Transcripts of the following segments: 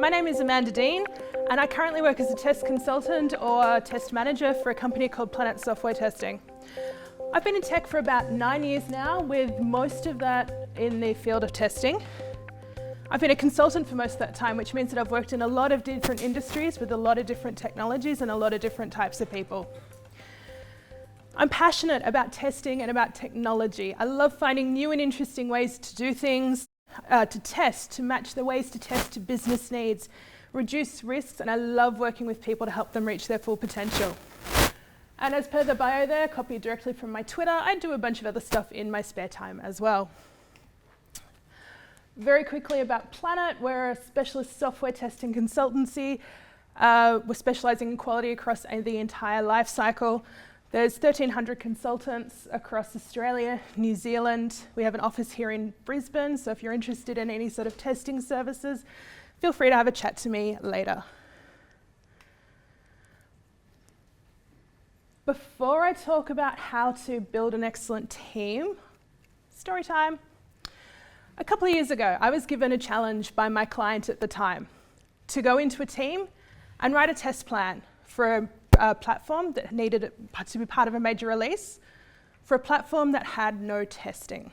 My name is Amanda Dean, and I currently work as a test consultant or test manager for a company called Planet Software Testing. I've been in tech for about 9 years now, with most of that in the field of testing. I've been a consultant for most of that time, which means that I've worked in a lot of different industries with a lot of different technologies and a lot of different types of people. I'm passionate about testing and about technology. I love finding new and interesting ways to do things, to test, to match the ways to test to business needs, reduce risks, and I love working with people to help them reach their full potential. And as per the bio there, copied directly from my Twitter, I do a bunch of other stuff in my spare time as well. Very quickly about Planet, we're a specialist software testing consultancy. We're specialising in quality across the entire life cycle. There's 1,300 consultants across Australia, New Zealand. We have an office here in Brisbane, so if you're interested in any sort of testing services, feel free to have a chat to me later. Before I talk about how to build an excellent team, story time. A couple of years ago, I was given a challenge by my client at the time to go into a team and write a test plan for a platform that needed to be part of a major release, for a platform that had no testing.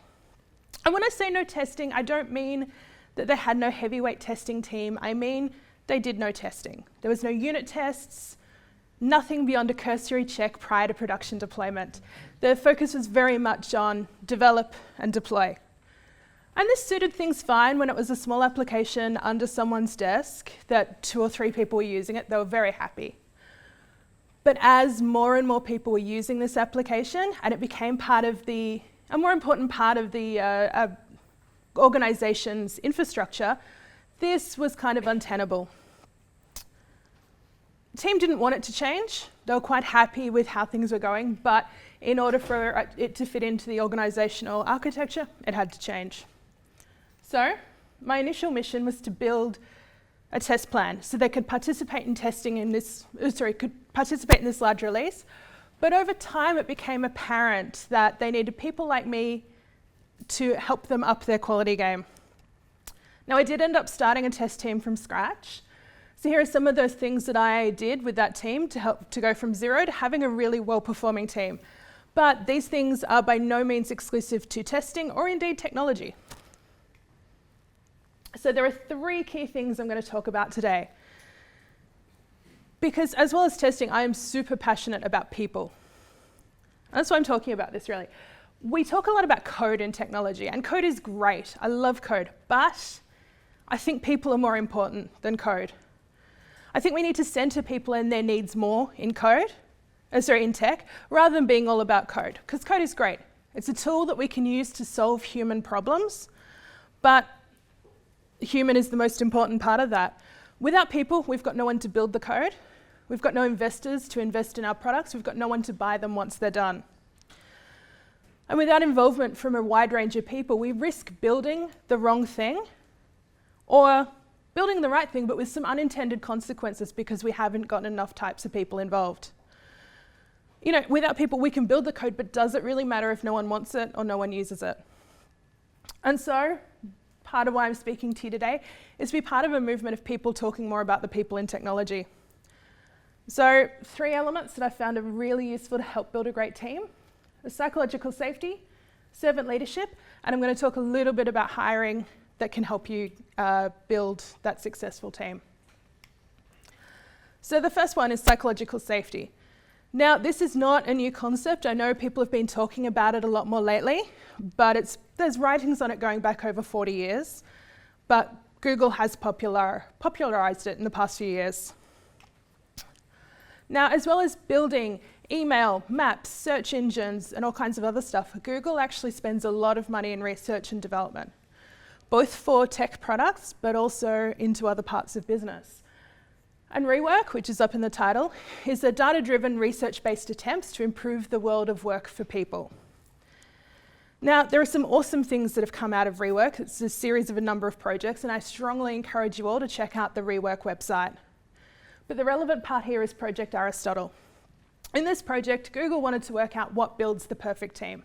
And when I say no testing, I don't mean that they had no heavyweight testing team. I mean they did no testing. There was no unit tests, nothing beyond a cursory check prior to production deployment. The focus was very much on develop and deploy. And this suited things fine when it was a small application under someone's desk that 2 or 3 people were using it. They were very happy. But as more and more people were using this application and it became a more important part of the organization's infrastructure, this was kind of untenable. The team didn't want it to change. They were quite happy with how things were going, but in order for it to fit into the organizational architecture, it had to change. So my initial mission was to build a test plan so they could participate in testing in this, participate in this large release. But over time, it became apparent that they needed people like me to help them up their quality game. Now, I did end up starting a test team from scratch. So here are some of those things that I did with that team to help to go from 0 to having a really well-performing team. But these things are by no means exclusive to testing or indeed technology. So there are 3 key things I'm going to talk about today. Because as well as testing, I am super passionate about people. That's why I'm talking about this, really. We talk a lot about code in technology, and code is great. I love code, but I think people are more important than code. I think we need to center people and their needs more in in tech, rather than being all about code, because code is great. It's a tool that we can use to solve human problems, but human is the most important part of that. Without people, we've got no one to build the code. We've got no investors to invest in our products. We've got no one to buy them once they're done. And without involvement from a wide range of people, we risk building the wrong thing or building the right thing, but with some unintended consequences because we haven't got enough types of people involved. You know, without people, we can build the code, but does it really matter if no one wants it or no one uses it? And so, part of why I'm speaking to you today is to be part of a movement of people talking more about the people in technology. So 3 elements that I found are really useful to help build a great team: psychological safety, servant leadership, and I'm going to talk a little bit about hiring that can help you build that successful team. So the first one is psychological safety. Now, this is not a new concept. I know people have been talking about it a lot more lately, but there's writings on it going back over 40 years, but Google has popularized it in the past few years. Now, as well as building email, maps, search engines, and all kinds of other stuff, Google actually spends a lot of money in research and development, both for tech products, but also into other parts of business. And Rework, which is up in the title, is a data-driven, research-based attempts to improve the world of work for people. Now, there are some awesome things that have come out of Rework. It's a series of a number of projects, and I strongly encourage you all to check out the Rework website. But the relevant part here is Project Aristotle. In this project, Google wanted to work out what builds the perfect team.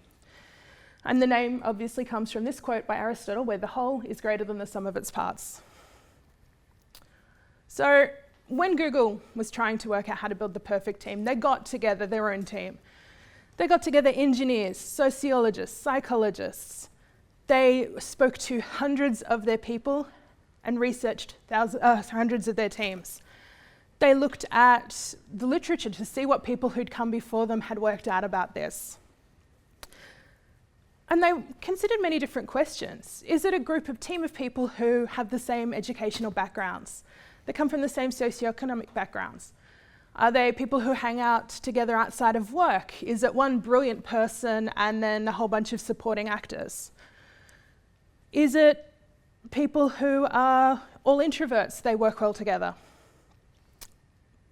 And the name obviously comes from this quote by Aristotle, where the whole is greater than the sum of its parts. So when Google was trying to work out how to build the perfect team, they got together their own team. They got together engineers, sociologists, psychologists. They spoke to hundreds of their people and researched hundreds of their teams. They looked at the literature to see what people who'd come before them had worked out about this. And they considered many different questions. Is it a team of people who have the same educational backgrounds? They come from the same socioeconomic backgrounds? Are they people who hang out together outside of work? Is it one brilliant person and then a whole bunch of supporting actors? Is it people who are all introverts, they work well together?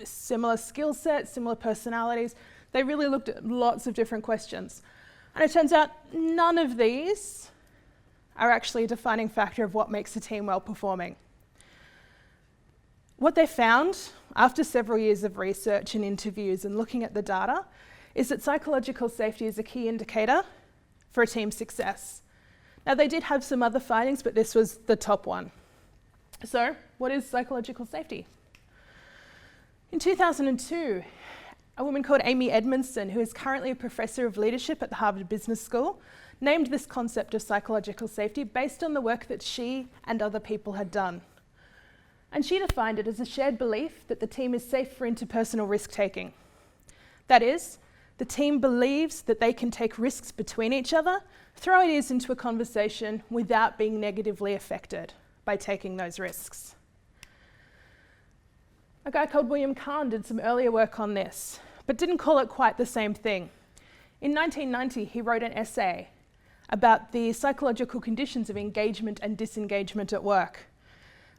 Similar skill sets, similar personalities. They really looked at lots of different questions. And it turns out none of these are actually a defining factor of what makes a team well performing. What they found after several years of research and interviews and looking at the data is that psychological safety is a key indicator for a team's success. Now, they did have some other findings, but this was the top one. So, what is psychological safety? In 2002, a woman called Amy Edmondson, who is currently a professor of leadership at the Harvard Business School, named this concept of psychological safety based on the work that she and other people had done. And she defined it as a shared belief that the team is safe for interpersonal risk-taking. That is, the team believes that they can take risks between each other, throw ideas into a conversation without being negatively affected by taking those risks. A guy called William Kahn did some earlier work on this, but didn't call it quite the same thing. In 1990, he wrote an essay about the psychological conditions of engagement and disengagement at work.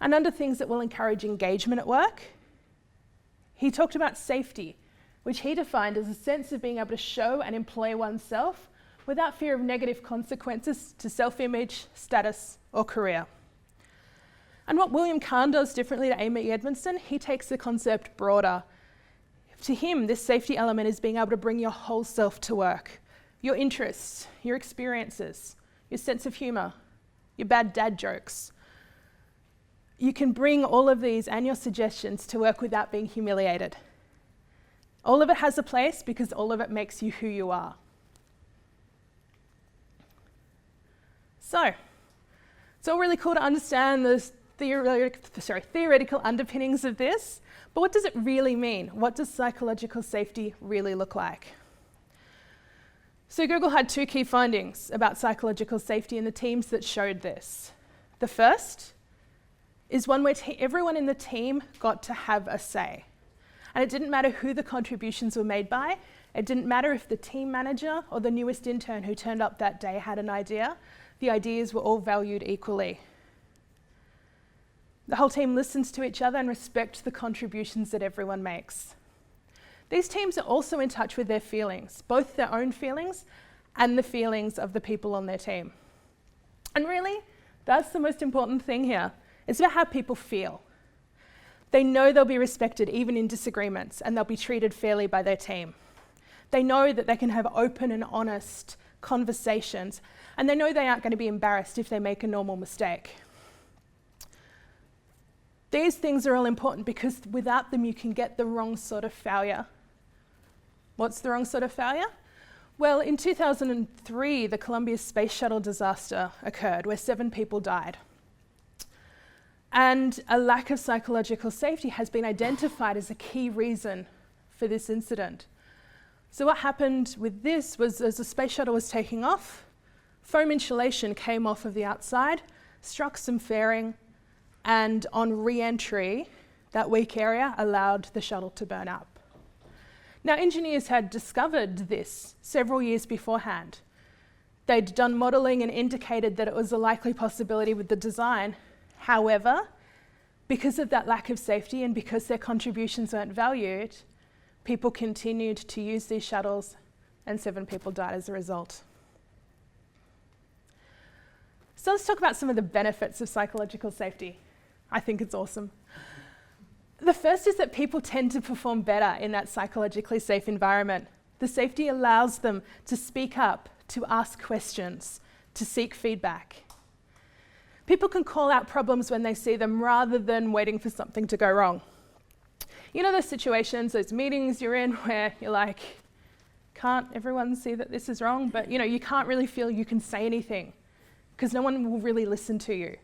And under things that will encourage engagement at work, he talked about safety, which he defined as a sense of being able to show and employ oneself without fear of negative consequences to self-image, status, or career. And what William Kahn does differently to Amy Edmondson, he takes the concept broader. To him, this safety element is being able to bring your whole self to work. Your interests, your experiences, your sense of humour, your bad dad jokes. You can bring all of these and your suggestions to work without being humiliated. All of it has a place because all of it makes you who you are. So, it's all really cool to understand the theoretical underpinnings of this, but what does it really mean? What does psychological safety really look like? So Google had two key findings about psychological safety in the teams that showed this. The first is one where everyone in the team got to have a say. And it didn't matter who the contributions were made by. It didn't matter if the team manager or the newest intern who turned up that day had an idea. The ideas were all valued equally. The whole team listens to each other and respects the contributions that everyone makes. These teams are also in touch with their feelings, both their own feelings and the feelings of the people on their team. And really, that's the most important thing here. It's about how people feel. They know they'll be respected even in disagreements, and they'll be treated fairly by their team. They know that they can have open and honest conversations, and they know they aren't going to be embarrassed if they make a normal mistake. These things are all important because without them you can get the wrong sort of failure. What's the wrong sort of failure? Well, in 2003, the Columbia Space Shuttle disaster occurred where 7 people died. And a lack of psychological safety has been identified as a key reason for this incident. So what happened with this was as the space shuttle was taking off, foam insulation came off of the outside, struck some fairing, and on re-entry, that weak area allowed the shuttle to burn up. Now, engineers had discovered this several years beforehand. They'd done modelling and indicated that it was a likely possibility with the design. However, because of that lack of safety and because their contributions weren't valued, people continued to use these shuttles and 7 people died as a result. So let's talk about some of the benefits of psychological safety. I think it's awesome. The first is that people tend to perform better in that psychologically safe environment. The safety allows them to speak up, to ask questions, to seek feedback. People can call out problems when they see them rather than waiting for something to go wrong. You know those situations, those meetings you're in where you're like, can't everyone see that this is wrong? But you can't really feel you can say anything because no one will really listen to you.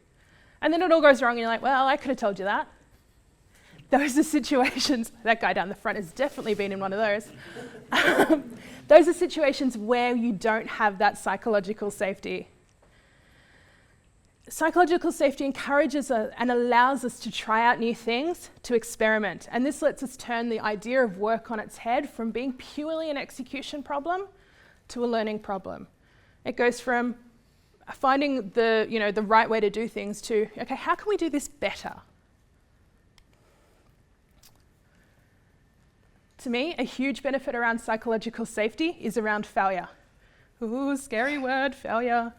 And then it all goes wrong and you're like, well, I could have told you that. Those are situations, that guy down the front has definitely been in one of those. Those are situations where you don't have that psychological safety. Psychological safety encourages us and allows us to try out new things, to experiment. And this lets us turn the idea of work on its head from being purely an execution problem to a learning problem. It goes from finding the right way to do things to, okay, how can we do this better? To me, a huge benefit around psychological safety is around failure. Ooh, scary word, failure.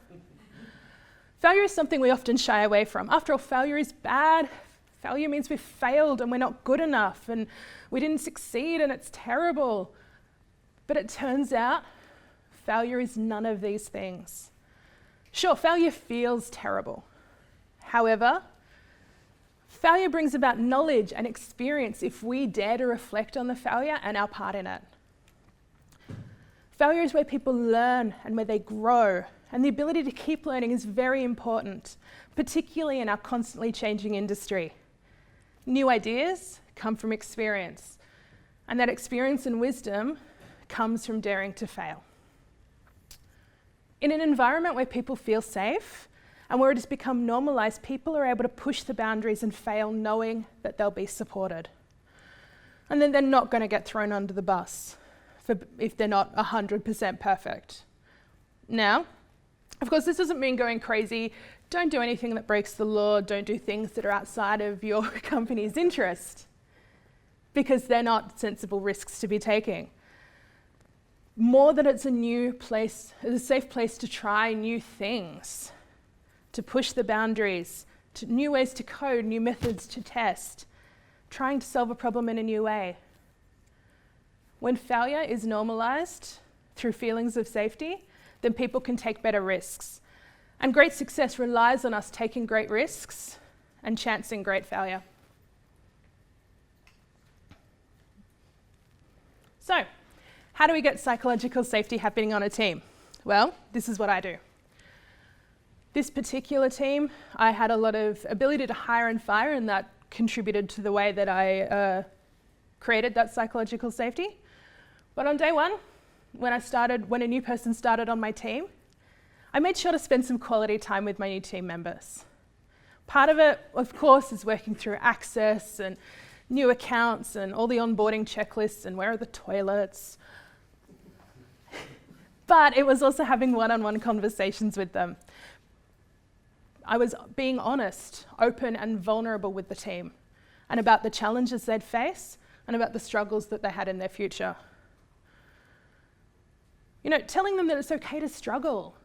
Failure is something we often shy away from. After all, failure is bad. Failure means we've failed and we're not good enough and we didn't succeed and it's terrible. But it turns out failure is none of these things. Sure, failure feels terrible. However, failure brings about knowledge and experience if we dare to reflect on the failure and our part in it. Failure is where people learn and where they grow. And the ability to keep learning is very important, particularly in our constantly changing industry. New ideas come from experience, and that experience and wisdom comes from daring to fail. In an environment where people feel safe and where it has become normalized, people are able to push the boundaries and fail knowing that they'll be supported. And then they're not going to get thrown under the bus if they're not 100% perfect. Now, of course, this doesn't mean going crazy. Don't do anything that breaks the law. Don't do things that are outside of your company's interest, because they're not sensible risks to be taking. More that it's a safe place to try new things, to push the boundaries, to new ways to code, new methods to test, trying to solve a problem in a new way. When failure is normalized through feelings of safety, then people can take better risks. And great success relies on us taking great risks and chancing great failure. So, how do we get psychological safety happening on a team? Well, this is what I do. This particular team, I had a lot of ability to hire and fire, and that contributed to the way that I created that psychological safety. But on day one, when a new person started on my team, I made sure to spend some quality time with my new team members. Part of it, of course, is working through access and new accounts and all the onboarding checklists and where are the toilets. But it was also having one-on-one conversations with them. I was being honest, open and vulnerable with the team, and about the challenges they'd face and about the struggles that they had in their future. Telling them that it's okay to struggle,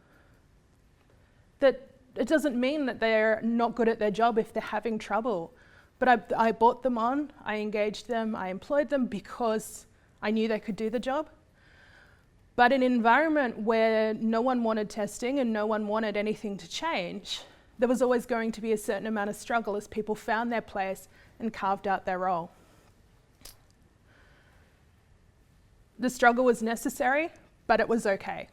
that it doesn't mean that they're not good at their job if they're having trouble. But I brought them on, I engaged them, I employed them because I knew they could do the job. But in an environment where no one wanted testing and no one wanted anything to change, there was always going to be a certain amount of struggle as people found their place and carved out their role. The struggle was necessary, but it was okay.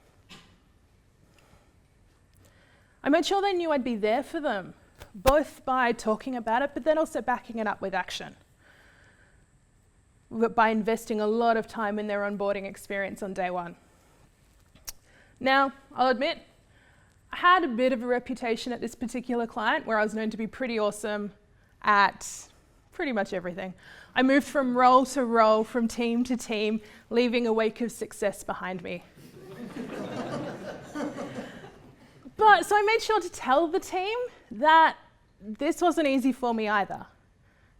I made sure they knew I'd be there for them, both by talking about it, but then also backing it up with action. By investing a lot of time in their onboarding experience on day one. Now, I'll admit, I had a bit of a reputation at this particular client where I was known to be pretty awesome at pretty much everything. I moved from role to role, from team to team, leaving a wake of success behind me. So I made sure to tell the team that this wasn't easy for me either,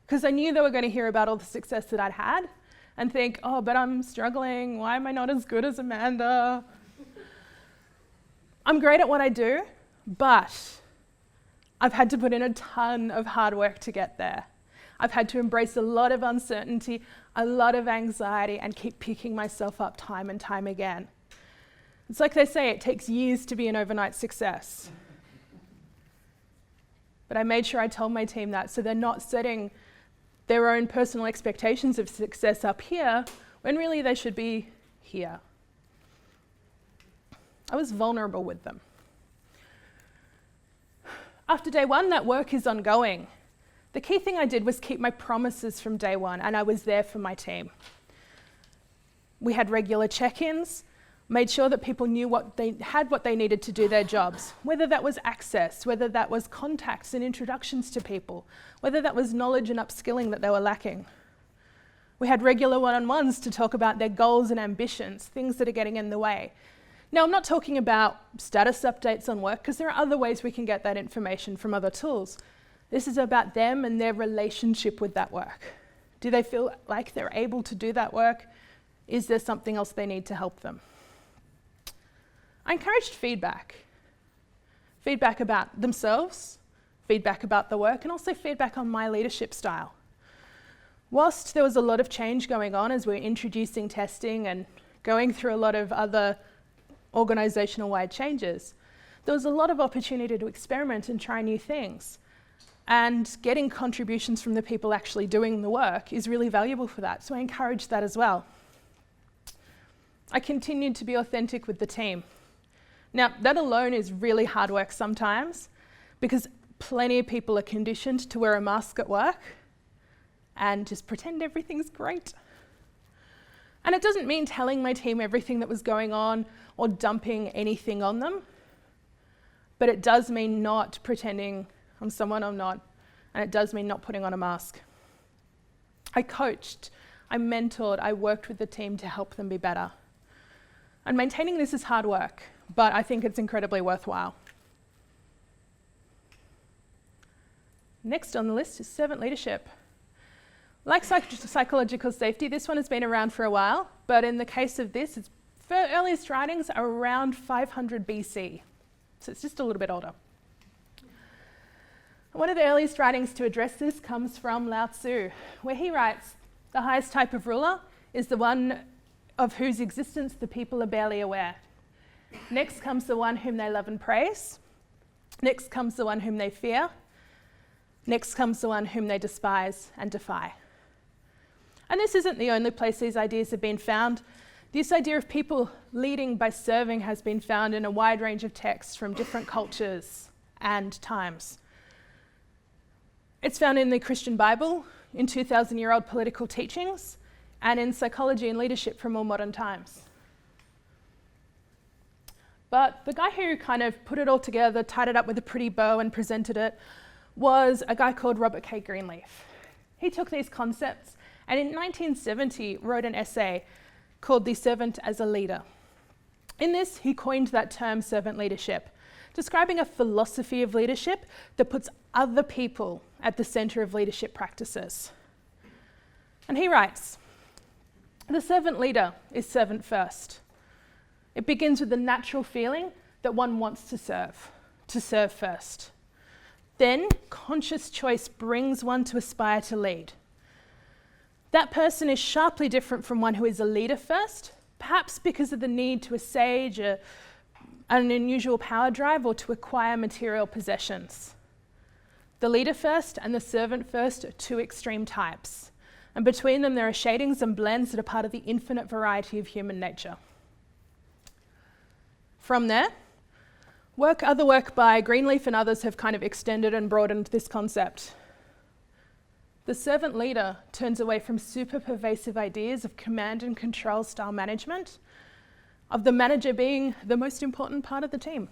because I knew they were going to hear about all the success that I'd had and think, oh, but I'm struggling. Why am I not as good as Amanda? I'm great at what I do, but I've had to put in a ton of hard work to get there. I've had to embrace a lot of uncertainty, a lot of anxiety, and keep picking myself up time and time again. It's like they say, it takes years to be an overnight success. But I made sure I told my team that so they're not setting their own personal expectations of success up here when really they should be here. I was vulnerable with them. After day one, that work is ongoing. The key thing I did was keep my promises from day one, and I was there for my team. We had regular check-ins, made sure that people knew what they needed to do their jobs, whether that was access, whether that was contacts and introductions to people, whether that was knowledge and upskilling that they were lacking. We had regular one-on-ones to talk about their goals and ambitions, things that are getting in the way. Now, I'm not talking about status updates on work, because there are other ways we can get that information from other tools. This is about them and their relationship with that work. Do they feel like they're able to do that work? Is there something else they need to help them? I encouraged feedback. Feedback about themselves, feedback about the work, and also feedback on my leadership style. Whilst there was a lot of change going on as we were introducing testing and going through a lot of other organisational-wide changes, there was a lot of opportunity to experiment and try new things. And getting contributions from the people actually doing the work is really valuable for that, so I encouraged that as well. I continued to be authentic with the team. Now, that alone is really hard work sometimes, because plenty of people are conditioned to wear a mask at work and just pretend everything's great. And it doesn't mean telling my team everything that was going on or dumping anything on them, but it does mean not pretending I'm someone I'm not, and it does mean not putting on a mask. I coached, I mentored, I worked with the team to help them be better. And maintaining this is hard work, but I think it's incredibly worthwhile. Next on the list is servant leadership. Like psychological safety, this one has been around for a while, but in the case of this, its earliest writings are around 500 BC, so it's just a little bit older. One of the earliest writings to address this comes from Lao Tzu, where he writes, "The highest type of ruler is the one of whose existence the people are barely aware. Next comes the one whom they love and praise. Next comes the one whom they fear. Next comes the one whom they despise and defy." And this isn't the only place these ideas have been found. This idea of people leading by serving has been found in a wide range of texts from different cultures and times. It's found in the Christian Bible, in 2,000-year-old political teachings, and in psychology and leadership from more modern times. But the guy who kind of put it all together, tied it up with a pretty bow and presented it, was a guy called Robert K. Greenleaf. He took these concepts and in 1970 wrote an essay called "The Servant as a Leader." In this, he coined that term servant leadership, describing a philosophy of leadership that puts other people at the centre of leadership practices. And he writes, "The servant leader is servant first. It begins with the natural feeling that one wants to serve first. Then conscious choice brings one to aspire to lead. That person is sharply different from one who is a leader first, perhaps because of the need to assuage an unusual power drive or to acquire material possessions. The leader first and the servant first are two extreme types, and between them there are shadings and blends that are part of the infinite variety of human nature." From there, other work by Greenleaf and others have kind of extended and broadened this concept. The servant leader turns away from super pervasive ideas of command and control style management, of the manager being the most important part of the team,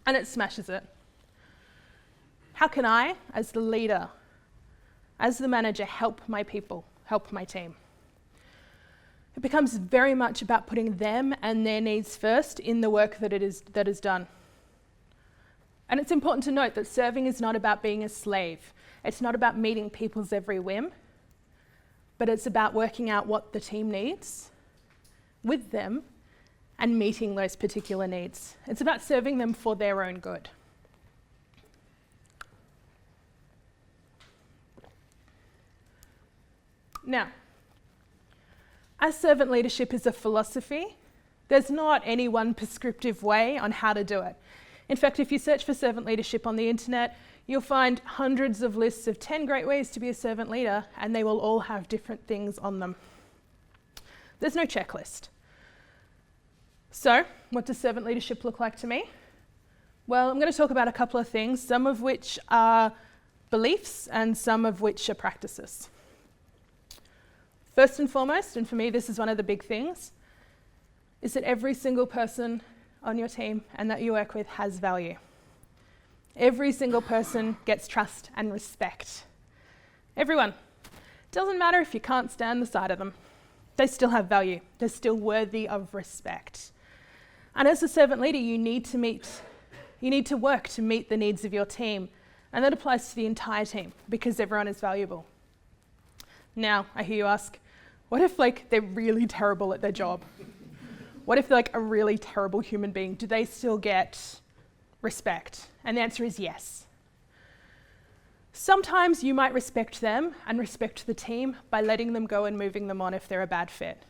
and it smashes it. How can I, as the leader, as the manager, help my people, help my team? It becomes very much about putting them and their needs first in the work that is done. And it's important to note that serving is not about being a slave. It's not about meeting people's every whim, but it's about working out what the team needs with them and meeting those particular needs. It's about serving them for their own good. Now, as servant leadership is a philosophy, there's not any one prescriptive way on how to do it. In fact, if you search for servant leadership on the internet, you'll find hundreds of lists of 10 great ways to be a servant leader, and they will all have different things on them. There's no checklist. So, what does servant leadership look like to me? Well, I'm going to talk about a couple of things, some of which are beliefs and some of which are practices. First and foremost, and for me this is one of the big things, is that every single person on your team and that you work with has value. Every single person gets trust and respect. Everyone. Doesn't matter if you can't stand the sight of them. They still have value. They're still worthy of respect. And as a servant leader, you need to work to meet the needs of your team. And that applies to the entire team because everyone is valuable. Now, I hear you ask, what if they're really terrible at their job? What if they're a really terrible human being? Do they still get respect? And the answer is yes. Sometimes you might respect them and respect the team by letting them go and moving them on if they're a bad fit.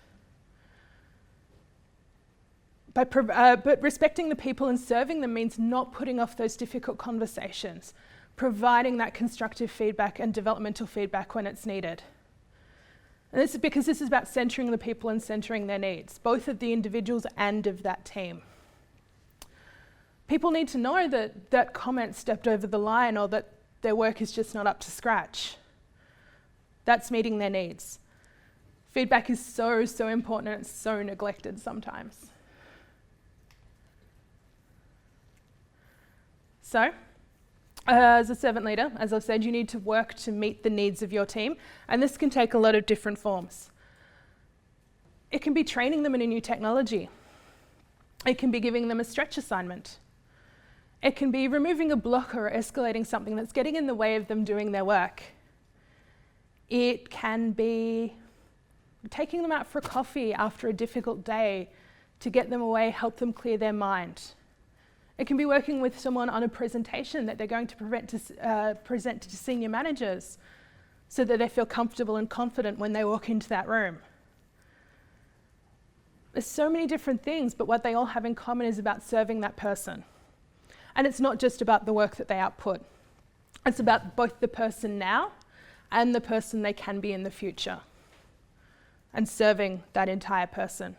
But respecting the people and serving them means not putting off those difficult conversations, providing that constructive feedback and developmental feedback when it's needed. And this is because this is about centering the people and centering their needs, both of the individuals and of that team. People need to know that that comment stepped over the line or that their work is just not up to scratch. That's meeting their needs. Feedback is so, so important and it's so neglected sometimes. So, as a servant leader, as I've said, you need to work to meet the needs of your team, and this can take a lot of different forms. It can be training them in a new technology. It can be giving them a stretch assignment. It can be removing a blocker or escalating something that's getting in the way of them doing their work. It can be taking them out for a coffee after a difficult day to get them away, help them clear their mind. It can be working with someone on a presentation that they're going to present to senior managers so that they feel comfortable and confident when they walk into that room. There's so many different things, but what they all have in common is about serving that person. And it's not just about the work that they output. It's about both the person now and the person they can be in the future, and serving that entire person.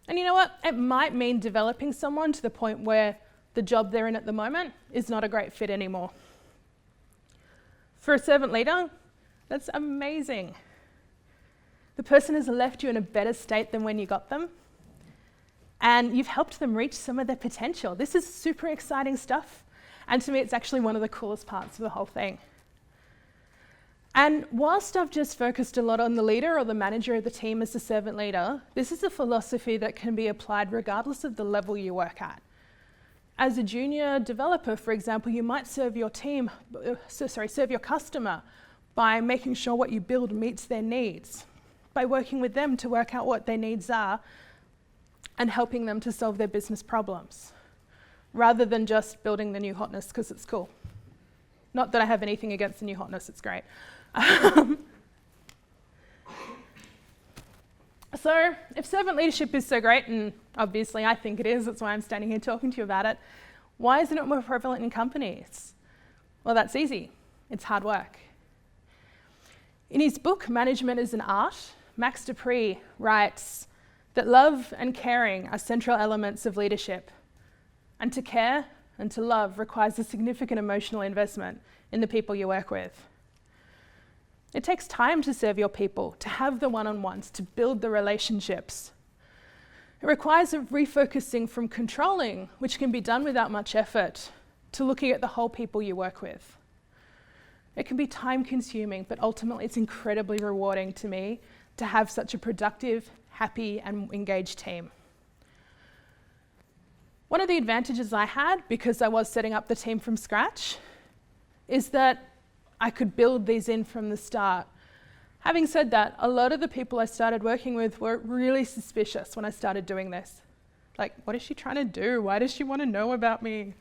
And you know what? It might mean developing someone to the point where the job they're in at the moment is not a great fit anymore. For a servant leader, that's amazing. The person has left you in a better state than when you got them, and you've helped them reach some of their potential. This is super exciting stuff, and to me it's actually one of the coolest parts of the whole thing. And whilst I've just focused a lot on the leader or the manager of the team as the servant leader, this is a philosophy that can be applied regardless of the level you work at. As a junior developer, for example, you might serve your customer by making sure what you build meets their needs, by working with them to work out what their needs are and helping them to solve their business problems, rather than just building the new hotness because it's cool. Not that I have anything against the new hotness, it's great. So if servant leadership is so great, and obviously I think it is, that's why I'm standing here talking to you about it, why isn't it more prevalent in companies? Well, that's easy. It's hard work. In his book, Management is an Art, Max Dupree writes that love and caring are central elements of leadership. And to care and to love requires a significant emotional investment in the people you work with. It takes time to serve your people, to have the one-on-ones, to build the relationships. It requires a refocusing from controlling, which can be done without much effort, to looking at the whole people you work with. It can be time-consuming, but ultimately it's incredibly rewarding to me to have such a productive, happy, and engaged team. One of the advantages I had, because I was setting up the team from scratch, is that I could build these in from the start. Having said that, a lot of the people I started working with were really suspicious when I started doing this. Like, what is she trying to do? Why does she want to know about me?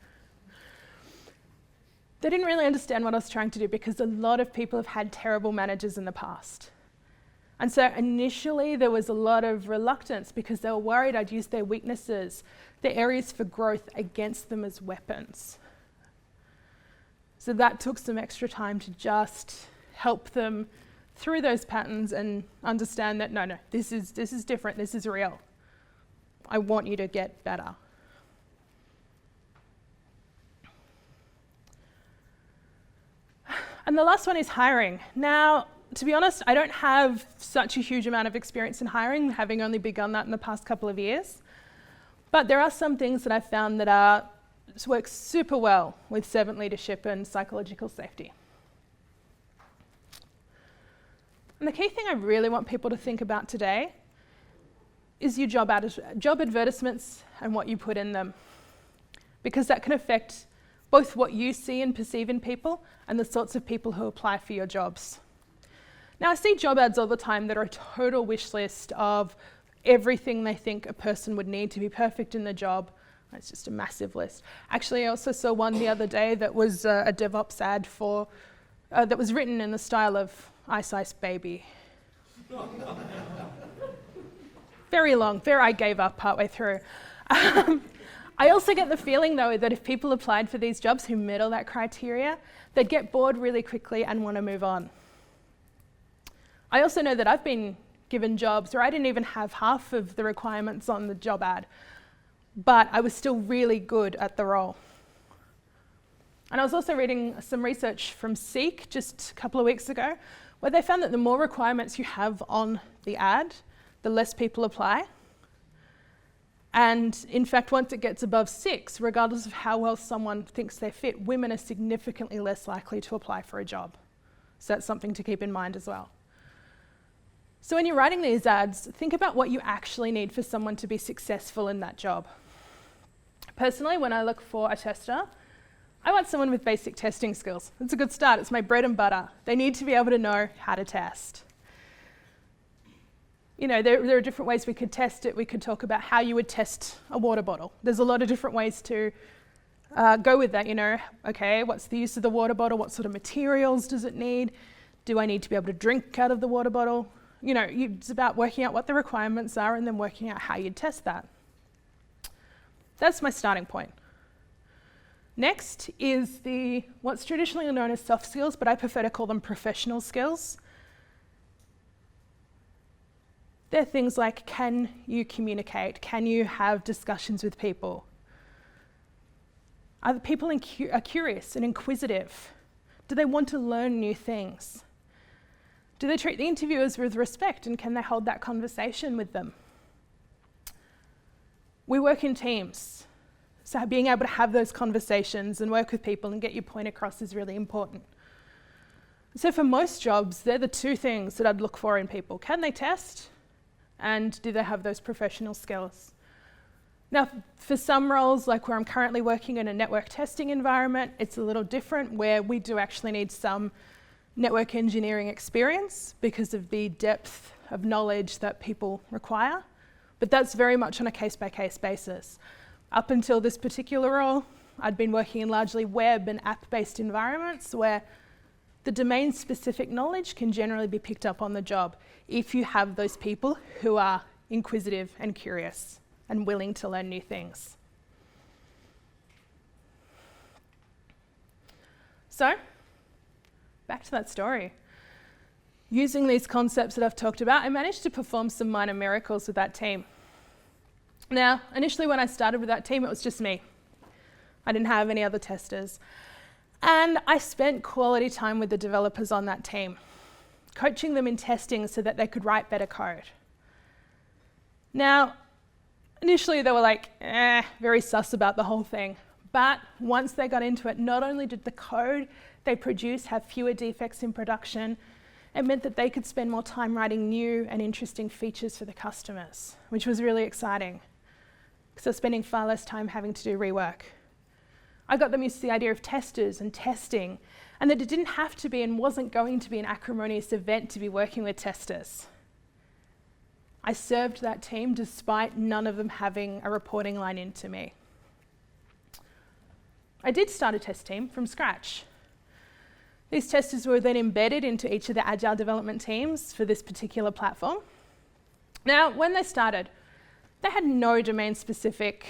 They didn't really understand what I was trying to do because a lot of people have had terrible managers in the past. And so initially there was a lot of reluctance because they were worried I'd use their weaknesses, their areas for growth, against them as weapons. So that took some extra time to just help them through those patterns and understand that no, this is different, this is real. I want you to get better. And the last one is hiring. Now, to be honest, I don't have such a huge amount of experience in hiring, having only begun that in the past couple of years. But there are some things that I've found that work super well with servant leadership and psychological safety. And the key thing I really want people to think about today is your job advertisements and what you put in them, because that can affect both what you see and perceive in people and the sorts of people who apply for your jobs. Now, I see job ads all the time that are a total wish list of everything they think a person would need to be perfect in the job. It's just a massive list. Actually, I also saw one the other day that was a DevOps ad for that was written in the style of Ice Ice Baby. Very long. I gave up partway through. I also get the feeling, though, that if people applied for these jobs who met all that criteria, they'd get bored really quickly and want to move on. I also know that I've been given jobs where I didn't even have half of the requirements on the job ad, but I was still really good at the role. And I was also reading some research from Seek just a couple of weeks ago, where they found that the more requirements you have on the ad, the less people apply. And in fact, once it gets above 6, regardless of how well someone thinks they fit, women are significantly less likely to apply for a job. So that's something to keep in mind as well. So when you're writing these ads, think about what you actually need for someone to be successful in that job. Personally, when I look for a tester, I want someone with basic testing skills. It's a good start. It's my bread and butter. They need to be able to know how to test. You know, there are different ways we could test it. We could talk about how you would test a water bottle. There's a lot of different ways to go with that, you know. Okay, what's the use of the water bottle? What sort of materials does it need? Do I need to be able to drink out of the water bottle? You know, it's about working out what the requirements are and then working out how you'd test that. That's my starting point. Next is what's traditionally known as soft skills, but I prefer to call them professional skills. They're things like, can you communicate? Can you have discussions with people? Are the people are curious and inquisitive? Do they want to learn new things? Do they treat the interviewers with respect, and can they hold that conversation with them? We work in teams, so being able to have those conversations and work with people and get your point across is really important. So for most jobs, they're the two things that I'd look for in people. Can they test? And do they have those professional skills? Now, for some roles, like where I'm currently working in a network testing environment, it's a little different, where we do actually need some network engineering experience because of the depth of knowledge that people require. But that's very much on a case-by-case basis. Up until this particular role, I'd been working in largely web and app-based environments where the domain-specific knowledge can generally be picked up on the job if you have those people who are inquisitive and curious and willing to learn new things. So, back to that story. Using these concepts that I've talked about, I managed to perform some minor miracles with that team. Now, initially when I started with that team, it was just me. I didn't have any other testers. And I spent quality time with the developers on that team, coaching them in testing so that they could write better code. Now, initially they were like, very sus about the whole thing. But once they got into it, not only did the code they produced have fewer defects in production, it meant that they could spend more time writing new and interesting features for the customers, which was really exciting, because they're spending far less time having to do rework. I got them used to the idea of testers and testing, and that it didn't have to be and wasn't going to be an acrimonious event to be working with testers. I served that team despite none of them having a reporting line into me. I did start a test team from scratch. These testers were then embedded into each of the agile development teams for this particular platform. Now, when they started, they had no domain-specific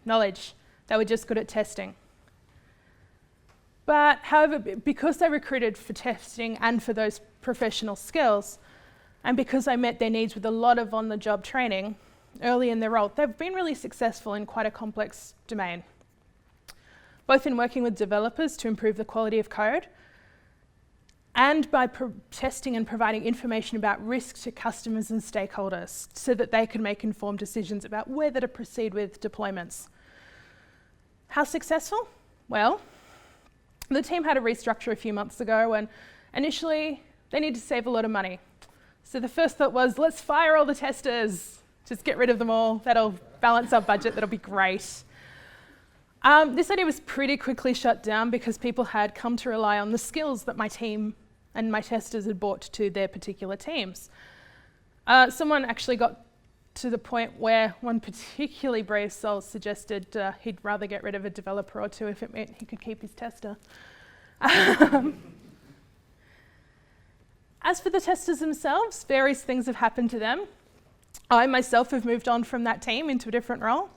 knowledge. They were just good at testing. But however, because they recruited for testing and for those professional skills, and because I met their needs with a lot of on-the-job training early in their role, they've been really successful in quite a complex domain, both in working with developers to improve the quality of code, and by testing and providing information about risk to customers and stakeholders so that they can make informed decisions about whether to proceed with deployments. How successful? Well, the team had a restructure a few months ago, and initially they needed to save a lot of money. So the first thought was, let's fire all the testers, just get rid of them all, that'll balance our budget, that'll be great. This idea was pretty quickly shut down because people had come to rely on the skills that my team and my testers had brought to their particular teams. Someone actually got to the point where one particularly brave soul suggested he'd rather get rid of a developer or two if it meant he could keep his tester. As for the testers themselves, various things have happened to them. I myself have moved on from that team into a different role.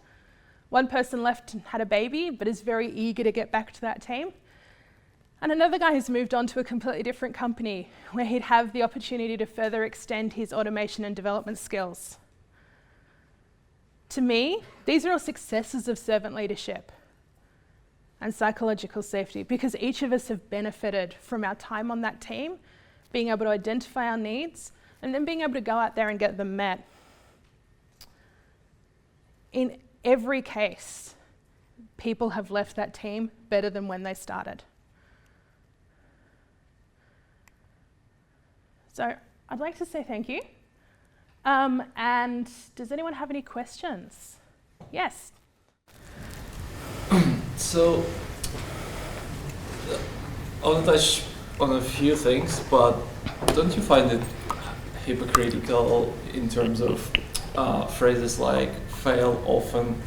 One person left and had a baby, but is very eager to get back to that team. And another guy has moved on to a completely different company where he'd have the opportunity to further extend his automation and development skills. To me, these are all successes of servant leadership and psychological safety, because each of us have benefited from our time on that team, being able to identify our needs, and then being able to go out there and get them met. In every case, people have left that team better than when they started. So I'd like to say thank you. And does anyone have any questions? Yes. So, I want to touch on a few things, but don't you find it hypocritical in terms of phrases like fail often,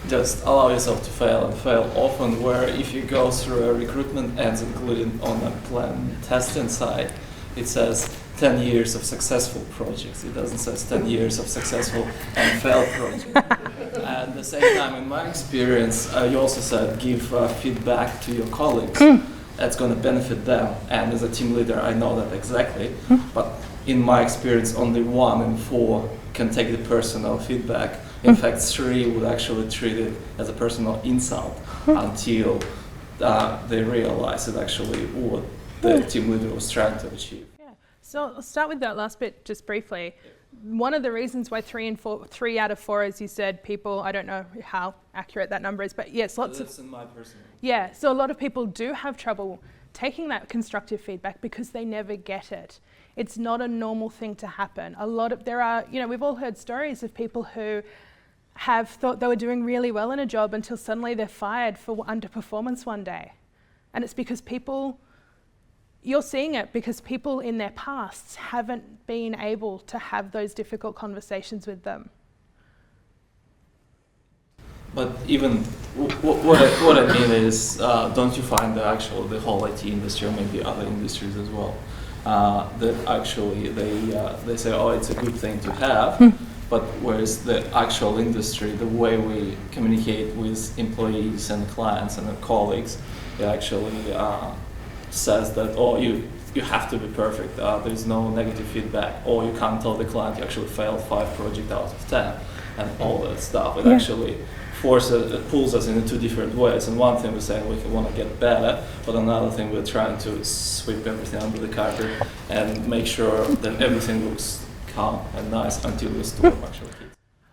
just allow yourself to fail and fail often, where if you go through a recruitment ads, including on a plan testing side, it says 10 years of successful projects. It doesn't say 10 years of successful and failed projects. And at the same time, in my experience, you also said give feedback to your colleagues. That's going to benefit them. And as a team leader, I know that exactly. But in my experience, only 1 in 4 can take the personal feedback. In fact, 3 would actually treat it as a personal insult until they realize it actually what the team leader was trying to achieve. So I'll start with that last bit just briefly. One of the reasons why 3 out of 4, as you said, people, I don't know how accurate that number is, but yes, lots of... That's in my personal... Yeah, so a lot of people do have trouble taking that constructive feedback because they never get it. It's not a normal thing to happen. We've all heard stories of people who have thought they were doing really well in a job until suddenly they're fired for underperformance one day. And it's because you're seeing it because people in their pasts haven't been able to have those difficult conversations with them. But even what I mean is, don't you find that actually the whole IT industry, or maybe other industries as well, that actually they say, oh, it's a good thing to have, but whereas the actual industry, the way we communicate with employees and clients and colleagues, it actually says that, oh, you have to be perfect, there's no negative feedback, or you can't tell the client you actually failed 5 projects out of 10, and all that stuff. It actually pulls us in 2 different ways. And one thing we're saying we want to get better, but another thing we're trying to sweep everything under the carpet and make sure that everything looks calm and nice until the storm actually hits.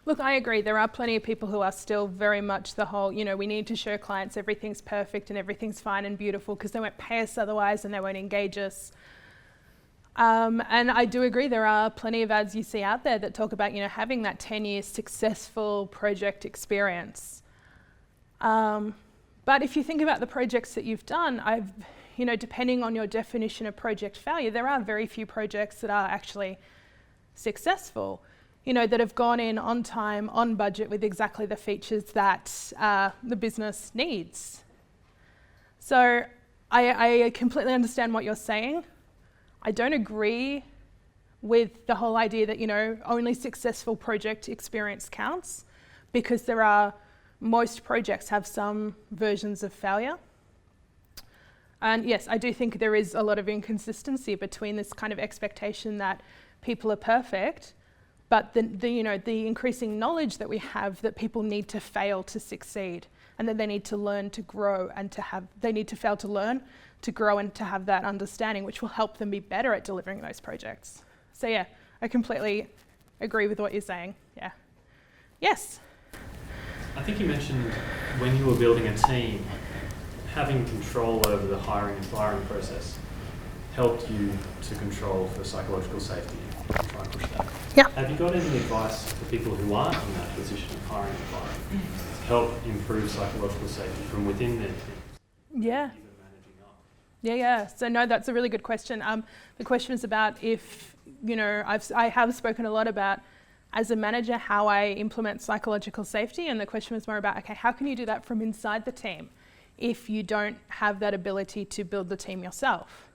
Look, I agree. There are plenty of people who are still very much the whole, we need to show clients everything's perfect and everything's fine and beautiful because they won't pay us otherwise and they won't engage us. And I do agree, there are plenty of ads you see out there that talk about, having that 10-year successful project experience. But if you think about the projects that you've done, depending on your definition of project failure, there are very few projects that are actually successful. That have gone in on time, on budget, with exactly the features that the business needs. So I completely understand what you're saying. I don't agree with the whole idea that, you know, only successful project experience counts, because most projects have some versions of failure. And yes, I do think there is a lot of inconsistency between this kind of expectation that people are perfect, but the increasing knowledge that we have that people need to fail to succeed, and that they need to learn to grow and they need to fail to learn, to grow and to have that understanding, which will help them be better at delivering those projects. So yeah, I completely agree with what you're saying, yeah. Yes? I think you mentioned when you were building a team, having control over the hiring and firing process helped you to control for psychological safety and try and push that. Yeah. Have you got any advice for people who aren't in that position of hiring and firing to help improve psychological safety from within their teams? Yeah. Even managing up? Yeah. So no, that's a really good question. The question is about if, you know, I have spoken a lot about, as a manager, how I implement psychological safety, and the question was more about, okay, how can you do that from inside the team if you don't have that ability to build the team yourself?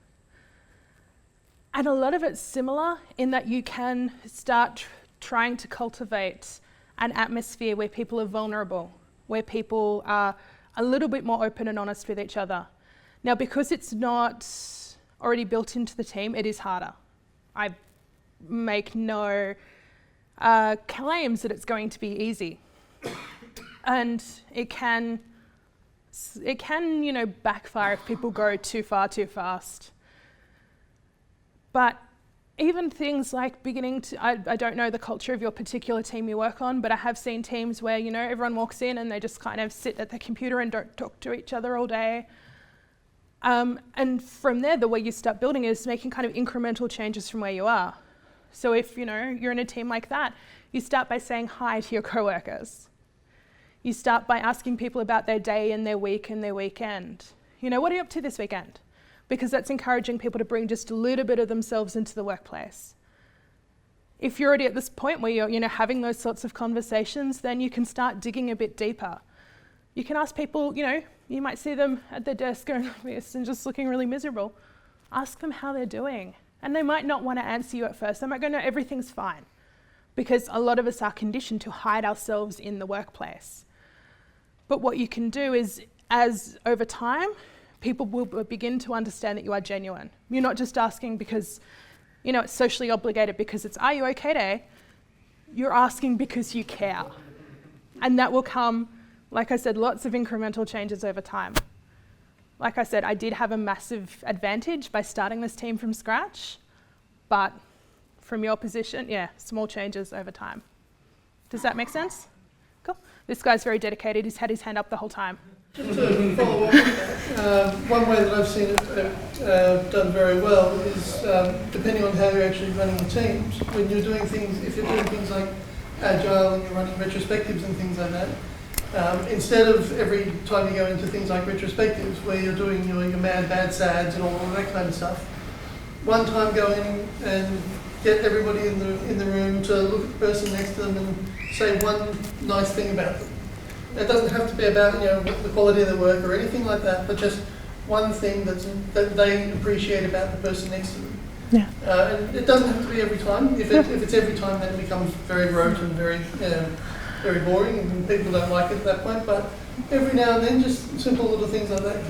And a lot of it's similar in that you can start trying to cultivate an atmosphere where people are vulnerable, where people are a little bit more open and honest with each other. Now, because it's not already built into the team, it is harder. I make no claims that it's going to be easy. And it can, you know, backfire if people go too far too fast. But even things like I don't know the culture of your particular team you work on, but I have seen teams where, you know, everyone walks in and they just kind of sit at the computer and don't talk to each other all day. And from there, the way you start building is making kind of incremental changes from where you are. So if, you know, you're in a team like that, you start by saying hi to your coworkers. You start by asking people about their day and their week and their weekend. You know, what are you up to this weekend? Because that's encouraging people to bring just a little bit of themselves into the workplace. If you're already at this point where you're, you know, having those sorts of conversations, then you can start digging a bit deeper. You can ask people, you know, you might see them at their desk going like this and just looking really miserable. Ask them how they're doing. And they might not want to answer you at first. They might go, no, everything's fine. Because a lot of us are conditioned to hide ourselves in the workplace. But what you can do is, as over time, people will begin to understand that you are genuine. You're not just asking because, you know, it's socially obligated because it's, are you okay today? You're asking because you care. And that will come, like I said, lots of incremental changes over time. Like I said, I did have a massive advantage by starting this team from scratch, but from your position, yeah, small changes over time. Does that make sense? Cool. This guy's very dedicated. He's had his hand up the whole time. Just to follow up on that, one way that I've seen it done very well is depending on how you're actually running the teams. When you're doing things, if you're doing things like agile and you're running retrospectives and things like that, instead of every time you go into things like retrospectives where you're doing your mad, bad, sads and all that kind of stuff, one time go in and get everybody in the room to look at the person next to them and say one nice thing about them. It doesn't have to be about, you know, the quality of their work or anything like that, but just one thing that they appreciate about the person next to them. Yeah. And it doesn't have to be every time. If it's every time, then it becomes very rote and very boring, and people don't like it at that point. But every now and then, just simple little things like that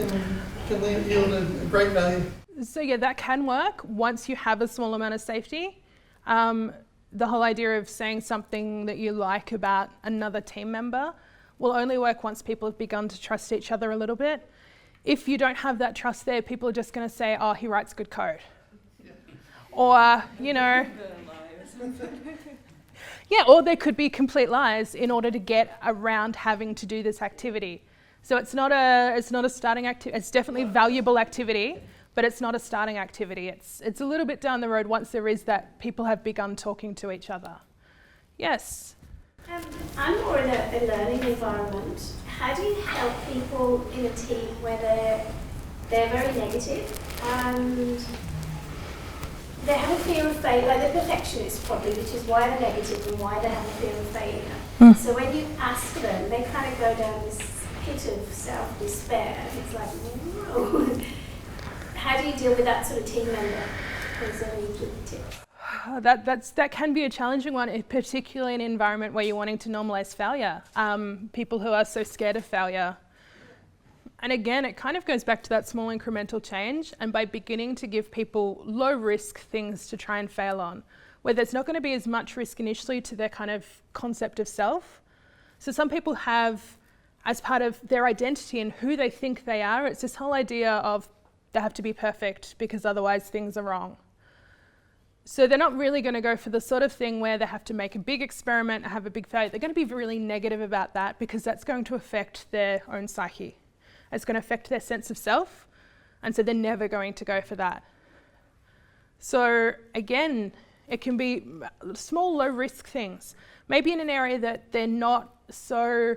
can yield a great value. So yeah, that can work once you have a small amount of safety. The whole idea of saying something that you like about another team member will only work once people have begun to trust each other a little bit. If you don't have that trust there, people are just going to say, oh, he writes good code. Yeah. Or, you know, yeah, or there could be complete lies in order to get around having to do this activity. So it's not a starting activity. It's definitely valuable activity, but it's not a starting activity. It's a little bit down the road once there is that people have begun talking to each other. Yes? I'm more in a learning environment. How do you help people in a team where they're very negative and they have a fear of failure, like they're perfectionists probably, which is why they're negative and why they have a fear of failure. So when you ask them, they kind of go down this pit of self-despair and it's like, So how do you deal with that sort of team member? Is there any tips? That can be a challenging one, particularly in an environment where you're wanting to normalize failure. People who are so scared of failure. And again, it kind of goes back to that small incremental change, and by beginning to give people low risk things to try and fail on, where there's not going to be as much risk initially to their kind of concept of self. So some people have, as part of their identity and who they think they are, it's this whole idea of they have to be perfect because otherwise things are wrong. So they're not really going to go for the sort of thing where they have to make a big experiment and have a big failure. They're going to be really negative about that because that's going to affect their own psyche. It's going to affect their sense of self, and so they're never going to go for that. So again, it can be small, low-risk things. Maybe in an area that they're not so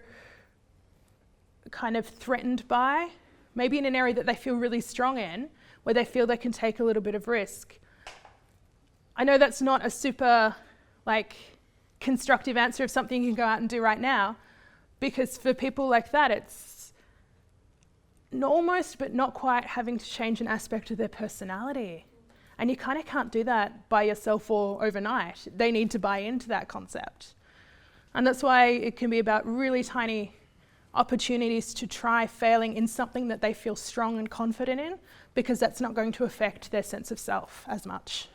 kind of threatened by, maybe in an area that they feel really strong in, where they feel they can take a little bit of risk. I know that's not a super constructive answer of something you can go out and do right now, because for people like that, it's almost but not quite having to change an aspect of their personality. And you kind of can't do that by yourself or overnight. They need to buy into that concept. And that's why it can be about really tiny opportunities to try failing in something that they feel strong and confident in, because that's not going to affect their sense of self as much.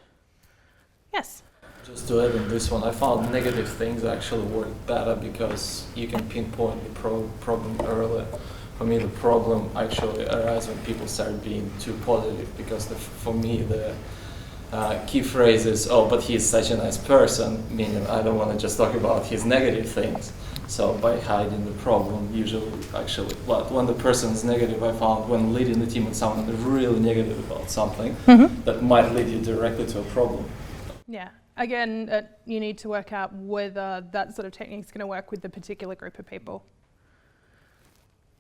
Yes? Just to add on this one, I found negative things actually work better because you can pinpoint the problem earlier. For me, the problem actually arises when people start being too positive, because for me the key phrase is, oh, but he's such a nice person, meaning I don't want to just talk about his negative things. So by hiding the problem, usually actually, when the person is negative, I found when leading the team with someone is really negative about something, that might lead you directly to a problem. Yeah. Again, you need to work out whether that sort of technique is going to work with the particular group of people.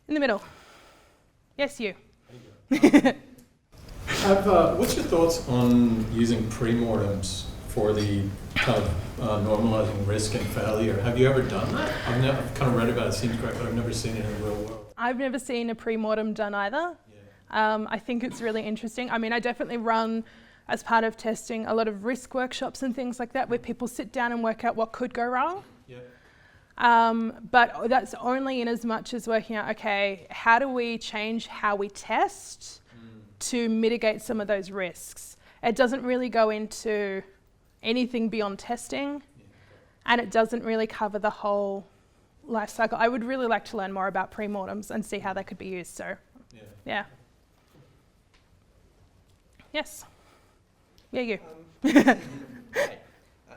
In the middle. Yes, you. What's your thoughts on using pre-mortems for the kind of normalizing risk and failure? Have you ever done that? I've kind of read about it, it seems great, but I've never seen it in the real world. I've never seen a pre-mortem done either. Yeah. I think it's really interesting. I mean, I definitely run, as part of testing, a lot of risk workshops and things like that, where people sit down and work out what could go wrong. Yeah. But that's only in as much as working out, okay, how do we change how we test to mitigate some of those risks? It doesn't really go into anything beyond testing, and it doesn't really cover the whole life cycle. I would really like to learn more about pre-mortems and see how they could be used, so yeah. Yes? Yeah, you. Hi.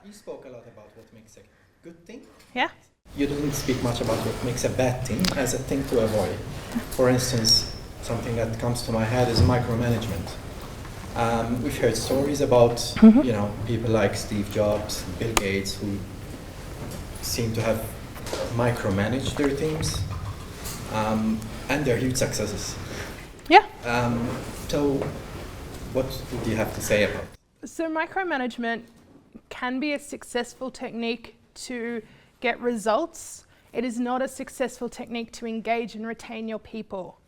You spoke a lot about what makes a good thing. Yeah? You didn't speak much about what makes a bad thing as a thing to avoid. For instance, something that comes to my head is micromanagement. We've heard stories about people like Steve Jobs, Bill Gates, who seem to have micromanaged their teams, and they're huge successes. Yeah. So what do you have to say about it? So micromanagement can be a successful technique to get results. It is not a successful technique to engage and retain your people.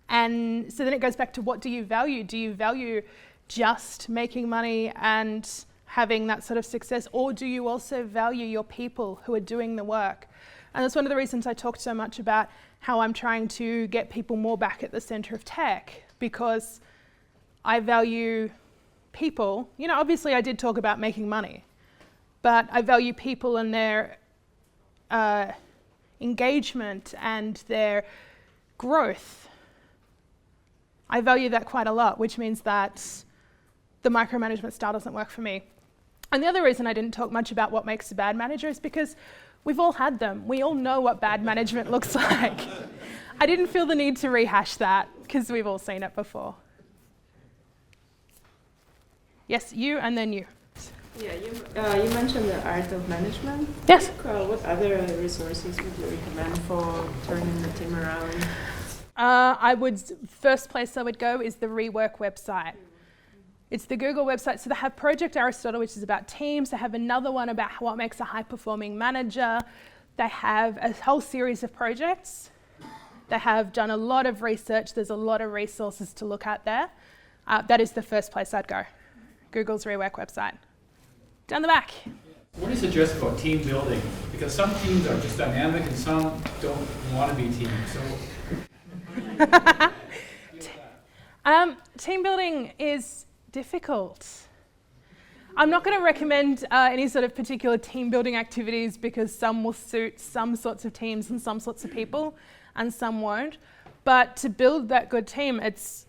And so then it goes back to, what do you value? Do you value just making money and having that sort of success, or do you also value your people who are doing the work? And that's one of the reasons I talked so much about how I'm trying to get people more back at the center of tech, because I value people. Obviously I did talk about making money, but I value people and their engagement and their growth. I value that quite a lot, which means that the micromanagement style doesn't work for me. And the other reason I didn't talk much about what makes a bad manager is because we've all had them. We all know what bad management looks like. I didn't feel the need to rehash that because we've all seen it before. Yes, you and then you. Yeah, you mentioned the art of management. Yes. What other resources would you recommend for turning the team around? First place I would go is the Rework website. It's the Google website. So they have Project Aristotle, which is about teams. They have another one about what makes a high-performing manager. They have a whole series of projects. They have done a lot of research. There's a lot of resources to look at there. That is the first place I'd go. Google's Rework website. Down the back. What do you suggest about team building? Because some teams are just dynamic and some don't want to be teams. So Team building is difficult. I'm not going to recommend any sort of particular team building activities because some will suit some sorts of teams and some sorts of people and some won't. But to build that good team, it's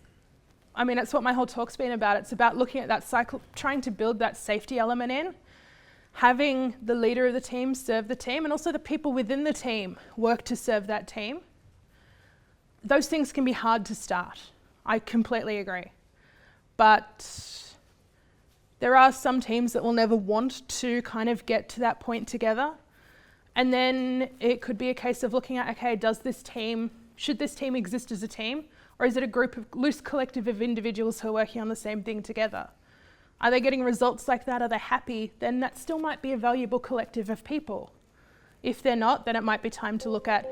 what my whole talk's been about. It's about looking at that cycle, trying to build that safety element in, having the leader of the team serve the team, and also the people within the team work to serve that team. Those things can be hard to start. I completely agree. But there are some teams that will never want to kind of get to that point together. And then it could be a case of looking at, okay, should this team exist as a team? Or is it a group of loose collective of individuals who are working on the same thing together? Are they getting results like that? Are they happy? Then that still might be a valuable collective of people. If they're not, then it might be time to look at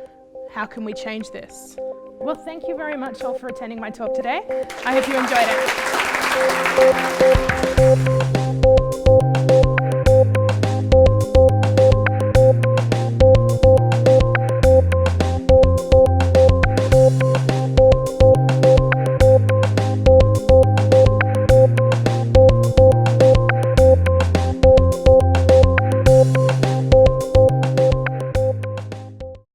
how can we change this? Well, thank you very much all for attending my talk today. I hope you enjoyed it.